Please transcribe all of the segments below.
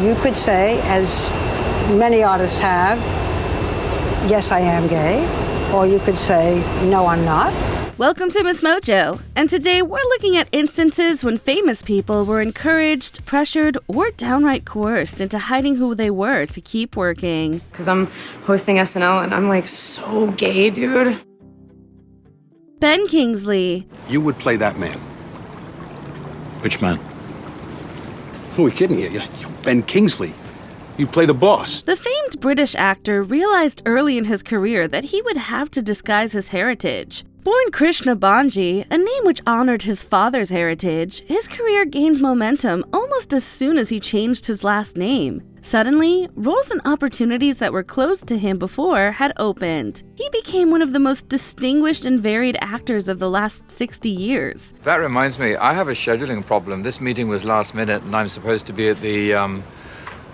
You could say, as many artists have, yes, I am gay, or you could say, no, I'm not. Welcome to MsMojo, and today we're looking at instances when famous people were encouraged, pressured, or downright coerced into hiding who they were to keep working. Because I'm hosting SNL and I'm like so gay, dude. Ben Kingsley. You would play that man. Which man? Who are we kidding you? Ben Kingsley. You'd play the boss. The famed British actor realized early in his career that he would have to disguise his heritage. Born Krishna Banji, a name which honored his father's heritage, his career gained momentum almost as soon as he changed his last name. Suddenly, roles and opportunities that were closed to him before had opened. He became one of the most distinguished and varied actors of the last 60 years. That reminds me, I have a scheduling problem. This meeting was last minute and I'm supposed to be at the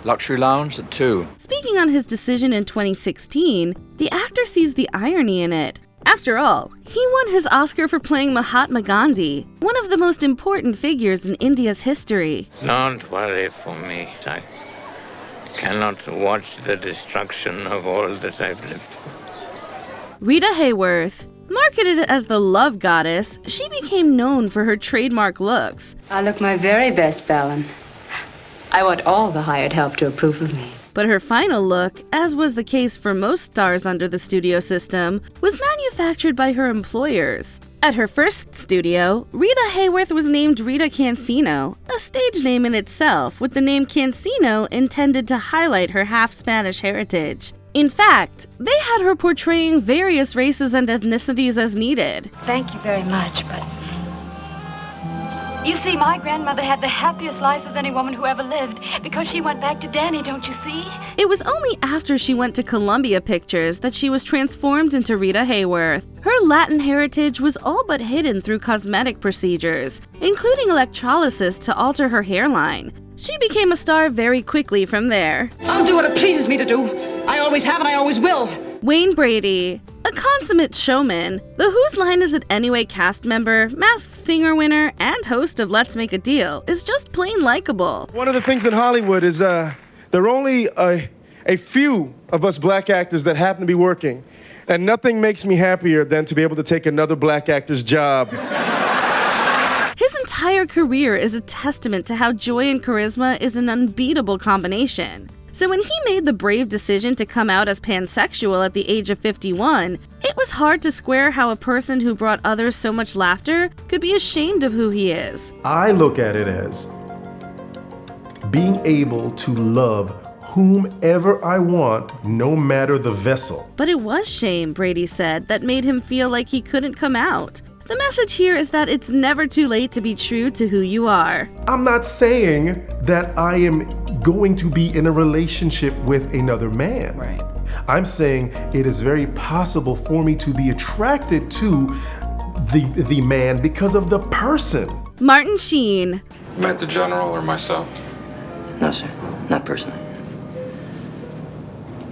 luxury lounge at 2. Speaking on his decision in 2016, the actor sees the irony in it. After all, he won his Oscar for playing Mahatma Gandhi, one of the most important figures in India's history. Don't worry for me. I cannot watch the destruction of all that I've lived for. Rita Hayworth. Marketed as the love goddess, she became known for her trademark looks. I look my very best, Bellin. I want all the hired help to approve of me. But her final look, as was the case for most stars under the studio system, was manufactured by her employers. At her first studio, Rita Hayworth was named Rita Cancino, a stage name in itself, with the name Cancino intended to highlight her half-Spanish heritage. In fact, they had her portraying various races and ethnicities as needed. Thank you very much, but... You see, my grandmother had the happiest life of any woman who ever lived because she went back to Danny, don't you see? It was only after she went to Columbia Pictures that she was transformed into Rita Hayworth. Her Latin heritage was all but hidden through cosmetic procedures, including electrolysis to alter her hairline. She became a star very quickly from there. I'll do what it pleases me to do. I always have and I always will. Wayne Brady. A consummate showman, the Whose Line Is It Anyway cast member, Masked Singer winner, and host of Let's Make a Deal is just plain likable. One of the things in Hollywood is there are only a few of us black actors that happen to be working, and nothing makes me happier than to be able to take another black actor's job. His entire career is a testament to how joy and charisma is an unbeatable combination. So when he made the brave decision to come out as pansexual at the age of 51, it was hard to square how a person who brought others so much laughter could be ashamed of who he is. I look at it as being able to love whomever I want, no matter the vessel. But it was shame, Brady said, that made him feel like he couldn't come out. The message here is that it's never too late to be true to who you are. I'm not saying that I am going to be in a relationship with another man. Right. I'm saying it is very possible for me to be attracted to the man because of the person. Martin Sheen. Met the general or myself? No, sir. Not personally.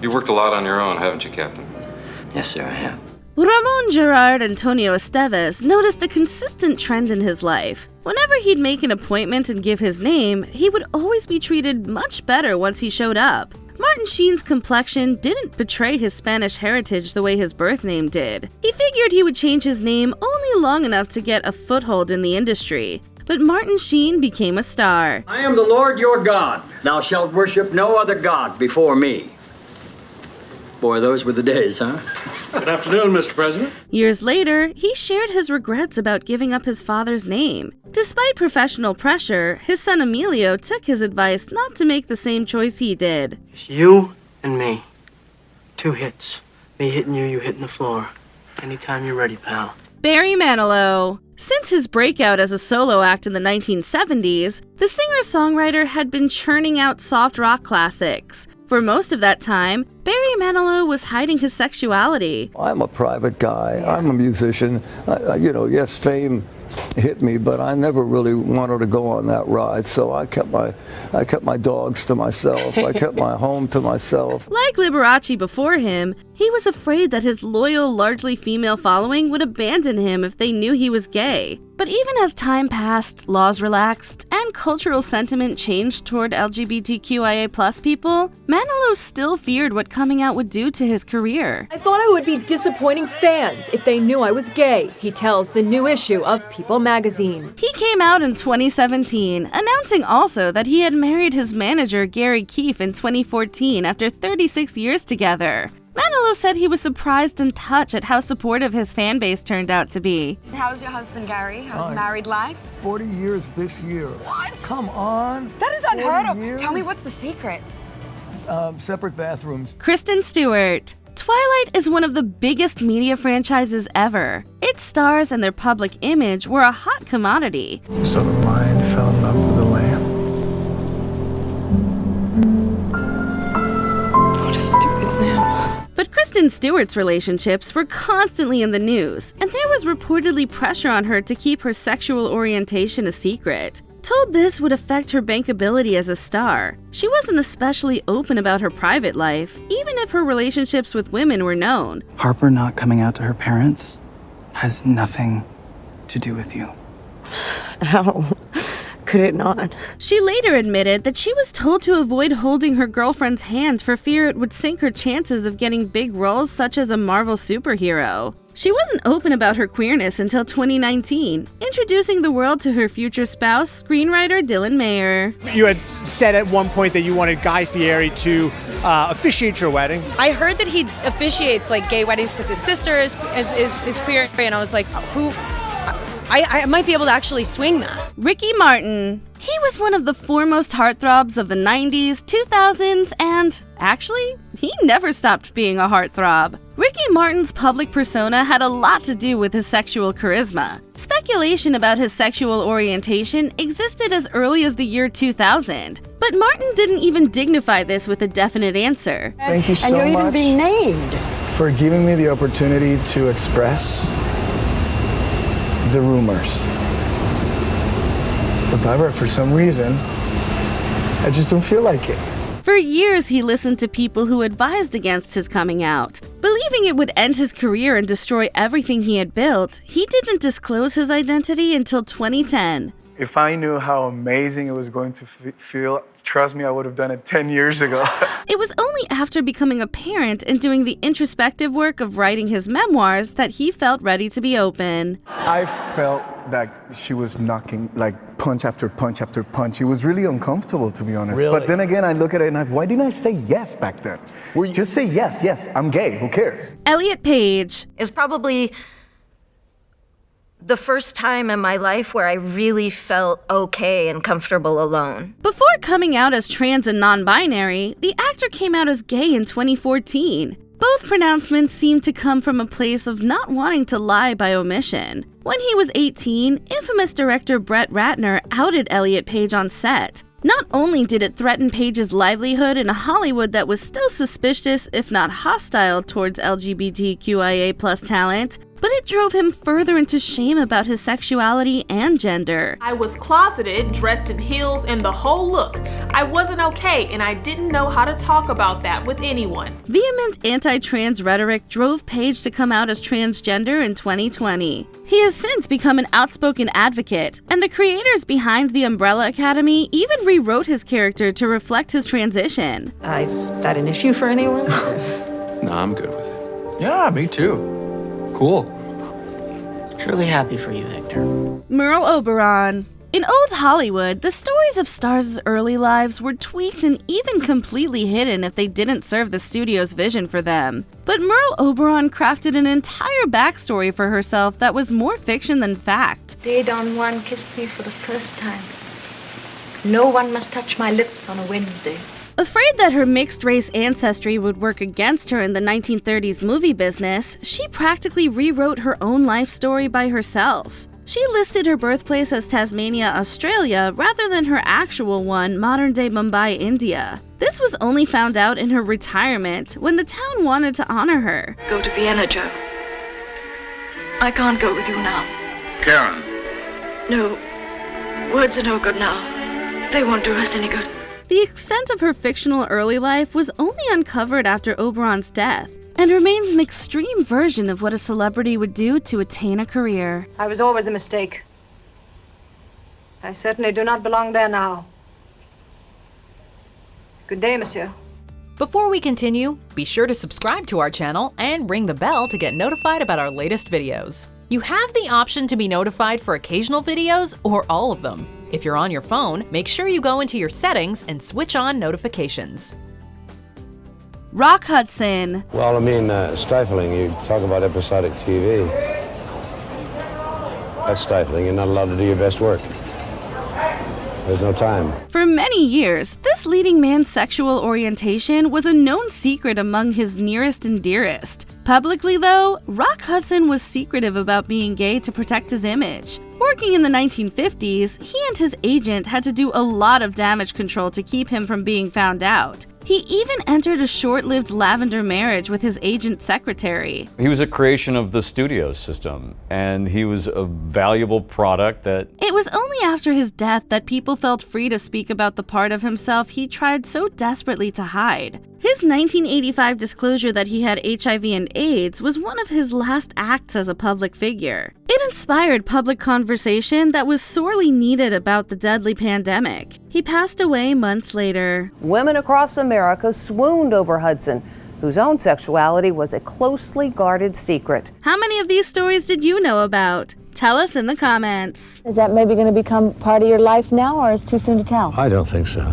You worked a lot on your own, haven't you, Captain? Yes, sir, I have. Ramon Gerard Antonio Esteves noticed a consistent trend in his life. Whenever he'd make an appointment and give his name, he would always be treated much better once he showed up. Martin Sheen's complexion didn't betray his Spanish heritage the way his birth name did. He figured he would change his name only long enough to get a foothold in the industry. But Martin Sheen became a star. I am the Lord your God. Thou shalt worship no other God before me. Boy, those were the days, huh? Good afternoon, Mr. President. Years later, he shared his regrets about giving up his father's name. Despite professional pressure, his son Emilio took his advice not to make the same choice he did. It's you and me. 2 hits. Me hitting you, you hitting the floor. Anytime you're ready, pal. Barry Manilow. Since his breakout as a solo act in the 1970s, the singer-songwriter had been churning out soft rock classics. For most of that time, Barry Manilow was hiding his sexuality. I'm a private guy. I'm a musician. Yes, fame hit me, but I never really wanted to go on that ride. So I kept my dogs to myself. I kept my home to myself. Like Liberace before him, he was afraid that his loyal, largely female following would abandon him if they knew he was gay. But even as time passed, laws relaxed, and cultural sentiment changed toward LGBTQIA+ people, Manalo still feared what coming out would do to his career. I thought I would be disappointing fans if they knew I was gay, he tells the new issue of People magazine. He came out in 2017, announcing also that he had married his manager Gary Keefe in 2014 after 36 years together. Manalo said he was surprised and touched at how supportive his fan base turned out to be. How's your husband, Gary? How's married life? 40 years this year. What? Come on. That is unheard of. Years? Tell me, what's the secret? Separate bathrooms. Kristen Stewart. Twilight is one of the biggest media franchises ever. Its stars and their public image were a hot commodity. So the lion fell in love with the lamb. What a stupid lamb. But Kristen Stewart's relationships were constantly in the news, and there was reportedly pressure on her to keep her sexual orientation a secret. Told this would affect her bankability as a star, she wasn't especially open about her private life, even if her relationships with women were known. Harper not coming out to her parents has nothing to do with you. How could it not? She later admitted that she was told to avoid holding her girlfriend's hand for fear it would sink her chances of getting big roles such as a Marvel superhero. She wasn't open about her queerness until 2019, introducing the world to her future spouse, screenwriter Dylan Mayer. You had said at one point that you wanted Guy Fieri to officiate your wedding. I heard that he officiates like gay weddings because his sister is queer, and I was like, who? I might be able to actually swing that. Ricky Martin. He was one of the foremost heartthrobs of the 90s, 2000s, and actually, he never stopped being a heartthrob. Ricky Martin's public persona had a lot to do with his sexual charisma. Speculation about his sexual orientation existed as early as the year 2000, but Martin didn't even dignify this with a definite answer. Thank you so much. And you're even being named. For giving me the opportunity to express the rumors. But for some reason, I just don't feel like it. For years, he listened to people who advised against his coming out. Believing it would end his career and destroy everything he had built, he didn't disclose his identity until 2010. If I knew how amazing it was going to feel, trust me, I would have done it 10 years ago. It was only after becoming a parent and doing the introspective work of writing his memoirs that he felt ready to be open. I felt that she was knocking like punch after punch after punch. It was really uncomfortable, to be honest. Really? But then again, I look at it and why didn't I say yes back then? Just say yes, I'm gay, who cares? Elliot Paige. Is probably the first time in my life where I really felt okay and comfortable alone. Before coming out as trans and non-binary, the actor came out as gay in 2014. Both pronouncements seemed to come from a place of not wanting to lie by omission. When he was 18, infamous director Brett Ratner outed Elliot Paige on set. Not only did it threaten Paige's livelihood in a Hollywood that was still suspicious, if not hostile, towards LGBTQIA+ talent, but it drove him further into shame about his sexuality and gender. I was closeted, dressed in heels, and the whole look. I wasn't okay, and I didn't know how to talk about that with anyone. Vehement anti-trans rhetoric drove Paige to come out as transgender in 2020. He has since become an outspoken advocate, and the creators behind the Umbrella Academy even rewrote his character to reflect his transition. Is that an issue for anyone? No, I'm good with it. Yeah, me too. Cool. Truly happy for you, Victor. Merl Oberon. In old Hollywood, the stories of stars' early lives were tweaked and even completely hidden if they didn't serve the studio's vision for them. But Merl Oberon crafted an entire backstory for herself that was more fiction than fact. Day dawn one kissed me for the first time. No one must touch my lips on a Wednesday. Afraid that her mixed-race ancestry would work against her in the 1930s movie business, she practically rewrote her own life story by herself. She listed her birthplace as Tasmania, Australia, rather than her actual one, modern-day Mumbai, India. This was only found out in her retirement, when the town wanted to honor her. Go to Vienna, Joe. I can't go with you now. Karen. No. Words are no good now. They won't do us any good. The extent of her fictional early life was only uncovered after Oberon's death, and remains an extreme version of what a celebrity would do to attain a career. I was always a mistake. I certainly do not belong there now. Good day, monsieur. Before we continue, be sure to subscribe to our channel and ring the bell to get notified about our latest videos. You have the option to be notified for occasional videos or all of them. If you're on your phone, make sure you go into your settings and switch on notifications. Rock Hudson. Well, I mean, stifling. You talk about episodic TV. That's stifling. You're not allowed to do your best work. There's no time. For many years, this leading man's sexual orientation was a known secret among his nearest and dearest. Publicly, though, Rock Hudson was secretive about being gay to protect his image. Working in the 1950s, he and his agent had to do a lot of damage control to keep him from being found out. He even entered a short-lived lavender marriage with his agent's secretary. He was a creation of the studio system, and he was a valuable product that... It was only after his death that people felt free to speak about the part of himself he tried so desperately to hide. His 1985 disclosure that he had HIV and AIDS was one of his last acts as a public figure. It inspired public conversation that was sorely needed about the deadly pandemic. He passed away months later. Women across America swooned over Hudson, whose own sexuality was a closely guarded secret. How many of these stories did you know about? Tell us in the comments. Is that maybe going to become part of your life now, or is it too soon to tell? I don't think so.